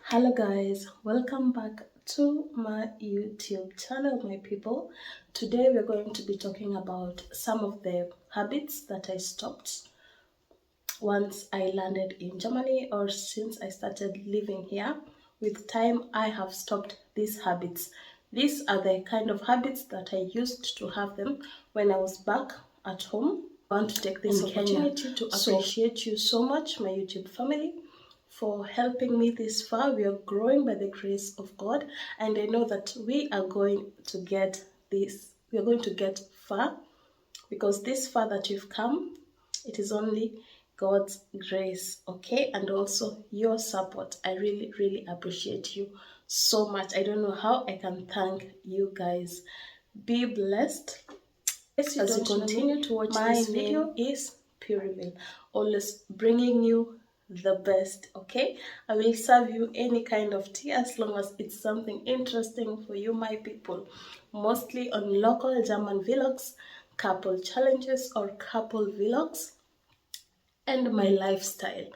Hello guys, welcome back to my YouTube channel, my people. Today we're going to be talking about some of the habits that I stopped once I landed in Germany, or since I started living here. With time, I have stopped these habits. These are the kind of habits that I used to have them when I was back at home. I want to take this opportunity to appreciate you so much, my YouTube family, for helping me this far. We are growing by the grace of God, and I know that we are going to get this. We are going to get far, because this far that you've come, it is only God's grace, okay? And also your support. I really, really appreciate you so much. I don't know how I can thank you guys. Be blessed. As you continue to watch this video, is Puriville, always bringing you the best, okay? I will serve you any kind of tea as long as it's something interesting for you, my people. Mostly on local German vlogs, couple challenges or couple vlogs, and my lifestyle,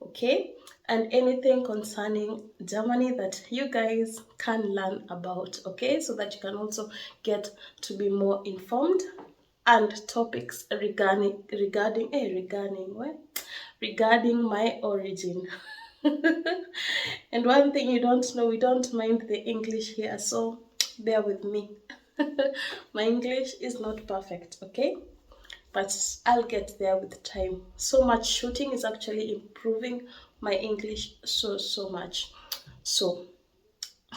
okay? And anything concerning Germany that you guys can learn about, okay? So that you can also get to be more informed, and topics regarding my origin. And one thing you don't know, we don't mind the English here, so bear with me. My English is not perfect, okay? But I'll get there with time. So much shooting is actually improving my English so much. So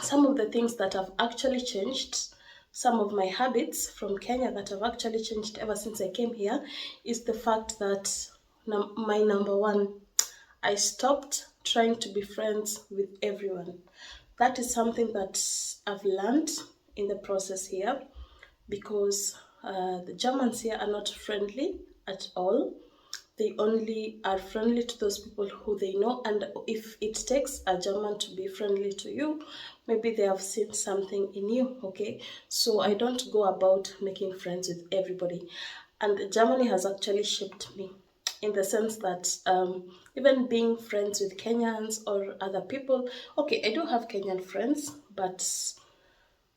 some of the things that have actually changed, some of my habits from Kenya that have actually changed ever since I came here, is the fact that my number one, I stopped trying to be friends with everyone. That is something that I've learned in the process here, because the Germans here are not friendly at all. They only are friendly to those people who they know, and if it takes a German to be friendly to you, maybe they have seen something in you, okay? So I don't go about making friends with everybody. And Germany has actually shaped me, in the sense that even being friends with Kenyans or other people, okay, I do have Kenyan friends, but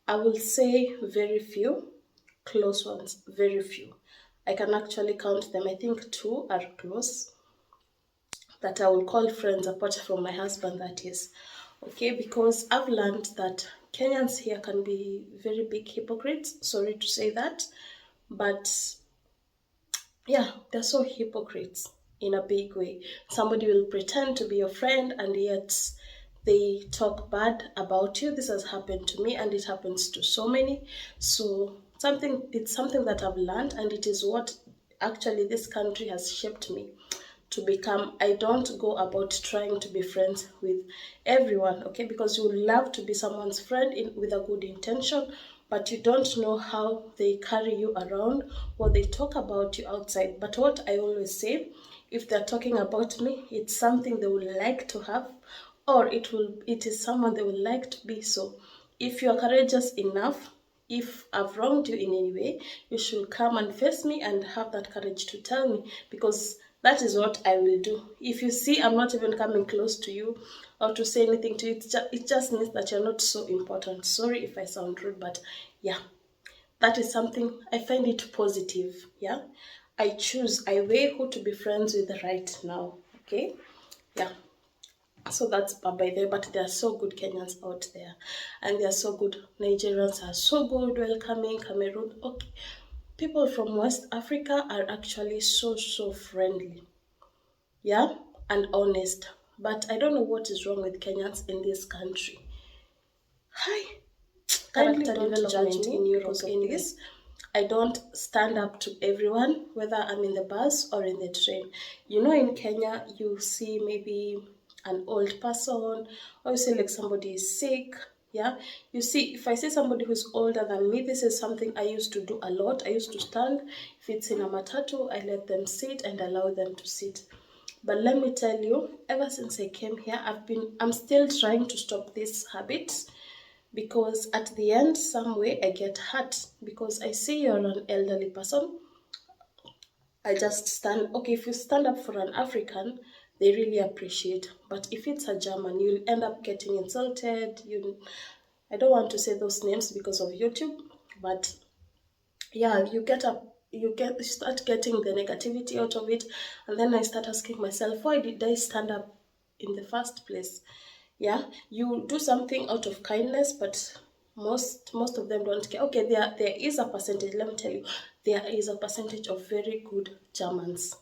I will say very few, close ones, very few. I can actually count them. I think two are close, that I will call friends, apart from my husband, that is. Okay, because I've learned that Kenyans here can be very big hypocrites. Sorry to say that. But yeah, they're so hypocrites in a big way. Somebody will pretend to be your friend, and yet they talk bad about you. This has happened to me, and it happens to so many. So it's something that I've learned, and it is what actually this country has shaped me to become. I don't go about trying to be friends with everyone, okay? Because you would love to be someone's friend with a good intention, but you don't know how they carry you around, what they talk about you outside. But what I always say, if they're talking about me, it's something they would like to have, or it is someone they would like to be. So if you are courageous enough, if I've wronged you in any way, you should come and face me and have that courage to tell me, because that is what I will do. If you see I'm not even coming close to you or to say anything to you, it just means that you're not so important. Sorry if I sound rude, but yeah, that is something I find it positive. Yeah, I weigh who to be friends with right now. Okay, yeah. So that's by the way, but there are so good Kenyans out there, and they are so good. Nigerians are so good, welcoming. Cameroon, okay. People from West Africa are actually so friendly, yeah, and honest. But I don't know what is wrong with Kenyans in this country. Hi, kindly don't judge me in Europe in this. I don't stand up to everyone, whether I'm in the bus or in the train. You know, in Kenya, you see maybe an old person, or you see like somebody is sick. Yeah, you see, if I see somebody who's older than me, this is something I used to do a lot. I used to stand. If it's in a matatu, I let them sit and allow them to sit. But let me tell you, ever since I came here, I'm still trying to stop this habit, because at the end, some way I get hurt, because I see you're an elderly person. I just stand. Okay, if you stand up for an African, they really appreciate. But if it's a German, you'll end up getting insulted. I don't want to say those names because of YouTube, but yeah, you start getting the negativity out of it, and then I start asking myself, why did I stand up in the first place? Yeah, you do something out of kindness, but most of them don't care. Okay, there is a percentage. Let me tell you, there is a percentage of very good Germans,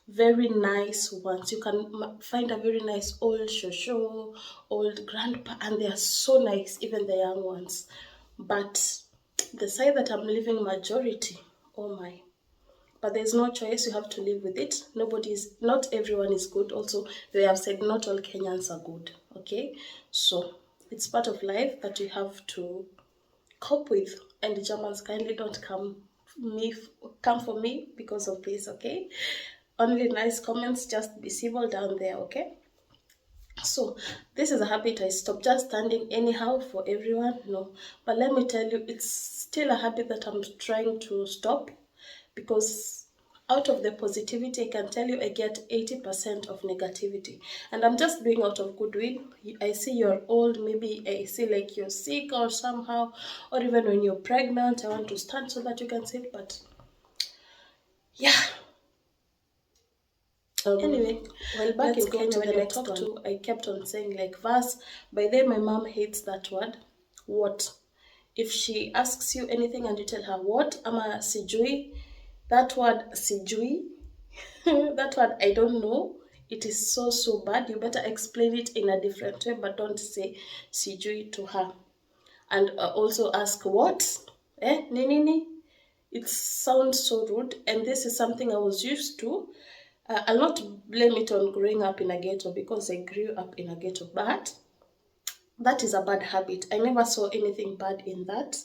very nice ones. You can find a very nice old shosho, old grandpa, and they are so nice, even the young ones. But the side that I'm living majority, oh my. But there's no choice, you have to live with it. Not everyone is good. Also, they have said not all Kenyans are good. Okay, so it's part of life that we have to cope with. And the Germans kindly don't come for me because of this. Okay, only nice comments, just be civil down there. Okay, so this is a habit I stopped, just standing anyhow for everyone. No, but let me tell you, it's still a habit that I'm trying to stop, because out of the positivity, I can tell you I get 80% of negativity, and I'm just doing out of goodwill. I see you're old, maybe I see like you're sick or somehow, or even when you're pregnant, I want to stand so that you can sit. But yeah, anyway, while back in Kenya, when I talked to, I kept on saying like verse. By then, my mom hates that word. What? If she asks you anything and you tell her what, ama sijui, that word sijui, that word I don't know, it is so bad. You better explain it in a different way, but don't say sijui to her. And also ask what? Nini? It sounds so rude, and this is something I was used to. I'll not blame it on growing up in a ghetto, because I grew up in a ghetto, but that is a bad habit. I never saw anything bad in that.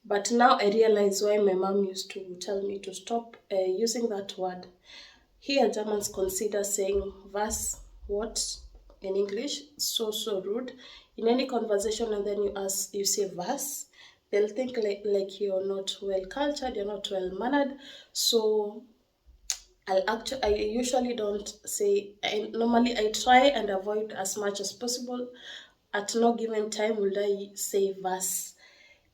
But now I realize why my mom used to tell me to stop using that word. Here, Germans consider saying "was" what in English so rude in any conversation, and then you say "was." They'll think like you're not well cultured, you're not well mannered. So I usually don't say. Normally I try and avoid as much as possible. At no given time will I say "was."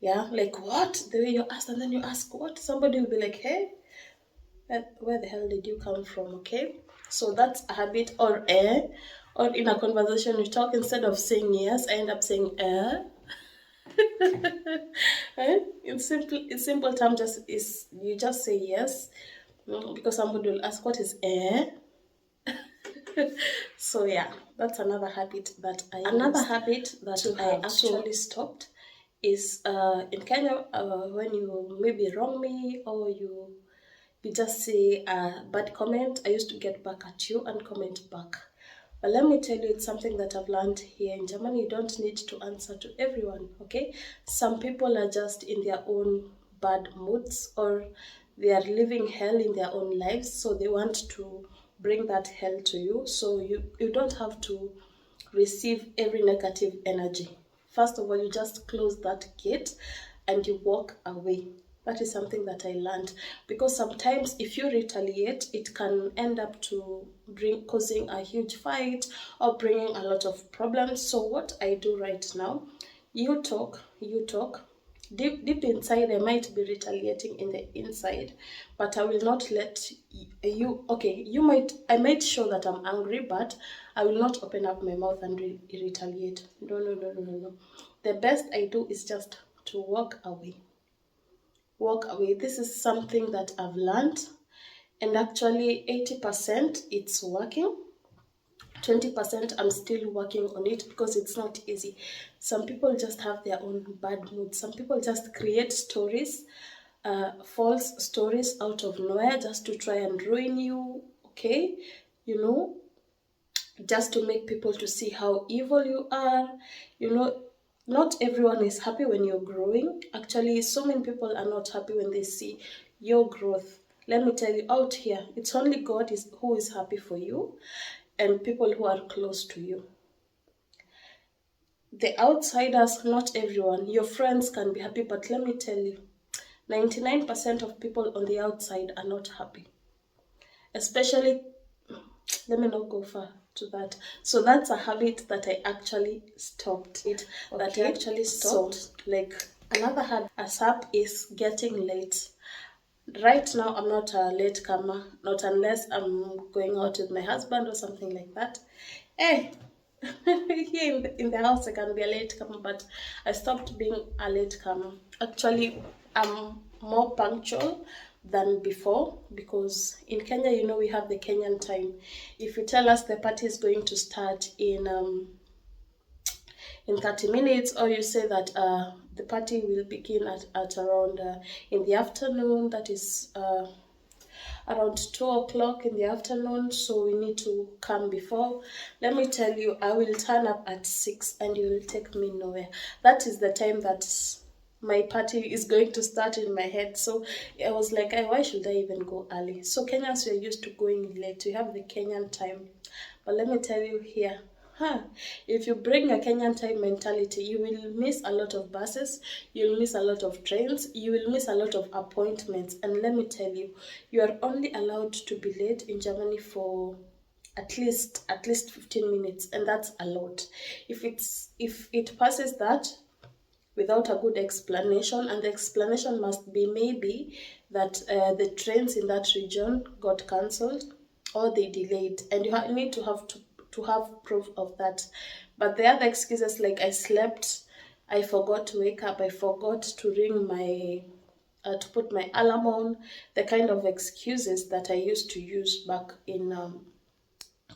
Yeah, like what? The way you ask, and then you ask what? Somebody will be like, hey, where the hell did you come from? Okay, so that's a habit. Or or in a conversation we talk, instead of saying yes, I end up saying in simple term, just is you just say yes, because somebody will ask what is so yeah, that's another habit that I actually stopped is in Kenya, when you maybe wrong me, or you just say a bad comment, I used to get back at you and comment back. But let me tell you, it's something that I've learned here in Germany. You don't need to answer to everyone, okay? Some people are just in their own bad moods, or they are living hell in their own lives, so they want to bring that hell to you. So you don't have to receive every negative energy. First of all, you just close that gate and you walk away. That is something that I learned, because sometimes if you retaliate, it can end up to causing a huge fight or bringing a lot of problems. So what I do right now, you talk. Deep inside, I might be retaliating in the inside, but I will not let you. Okay, I might show that I'm angry, but I will not open up my mouth and retaliate. No. The best I do is just to walk away. Walk away. This is something that I've learned, and actually 80% it's working. 20% I'm still working on it, because it's not easy. Some people just have their own bad moods. Some people just create stories, false stories out of nowhere, just to try and ruin you. Okay, you know, just to make people to see how evil you are. You know, not everyone is happy when you're growing. Actually, so many people are not happy when they see your growth. Let me tell you, out here, it's only God who is happy for you, and people who are close to you. The outsiders, not everyone. Your friends can be happy, but let me tell you, 99% of people on the outside are not happy. Especially, let me not go far to that. So that's a habit that I actually stopped. That I actually stopped. So, like, another habit ASAP is getting late. Right now, I'm not a late comer, not unless I'm going out with my husband or something like that. Hey, here in the house, I can be a late comer, but I stopped being a late comer. Actually, I'm more punctual than before, because in Kenya, you know, we have the Kenyan time. If you tell us the party is going to start in 30 minutes, or you say that the party will begin at around in the afternoon, that is around 2 o'clock in the afternoon, so we need to come before. Let me tell you, I will turn up at 6 and you will take me nowhere. That is the time that my party is going to start in my head. So I was like, why should I even go early? So Kenyans, we are used to going late. We have the Kenyan time. But let me tell you here, if you bring a Kenyan time mentality, you will miss a lot of buses, you'll miss a lot of trains, you will miss a lot of appointments. And let me tell you, you are only allowed to be late in Germany for at least 15 minutes, and that's a lot. If it passes that without a good explanation, and the explanation must be maybe that the trains in that region got cancelled or they delayed, and you need to have proof of that. But the other excuses, like I slept, I forgot to wake up, I forgot to ring my to put my alarm on, the kind of excuses that I used to use back in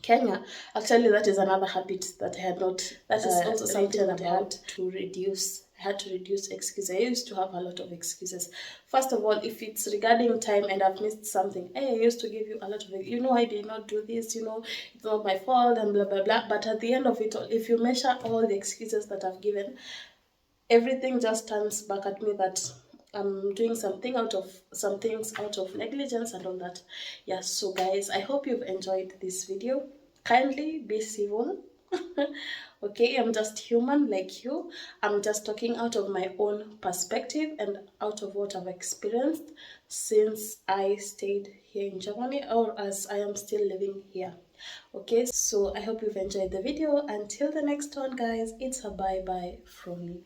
Kenya. Actually, that is another habit that I had not. That is also something that I had to reduce. I had to reduce excuses. I used to have a lot of excuses. First of all, if it's regarding time and I've missed something, hey, I used to give you a lot of, I did not do this, it's not my fault and blah, blah, blah. But at the end of it all, if you measure all the excuses that I've given, everything just turns back at me that I'm doing some things out of negligence and all that. Yeah, so guys, I hope you've enjoyed this video. Kindly be civil. Okay, I'm just human like you. I'm just talking out of my own perspective and out of what I've experienced since I stayed here in Germany, or as I am still living here. Okay, so I hope you've enjoyed the video. Until the next one, guys, it's a bye bye from me.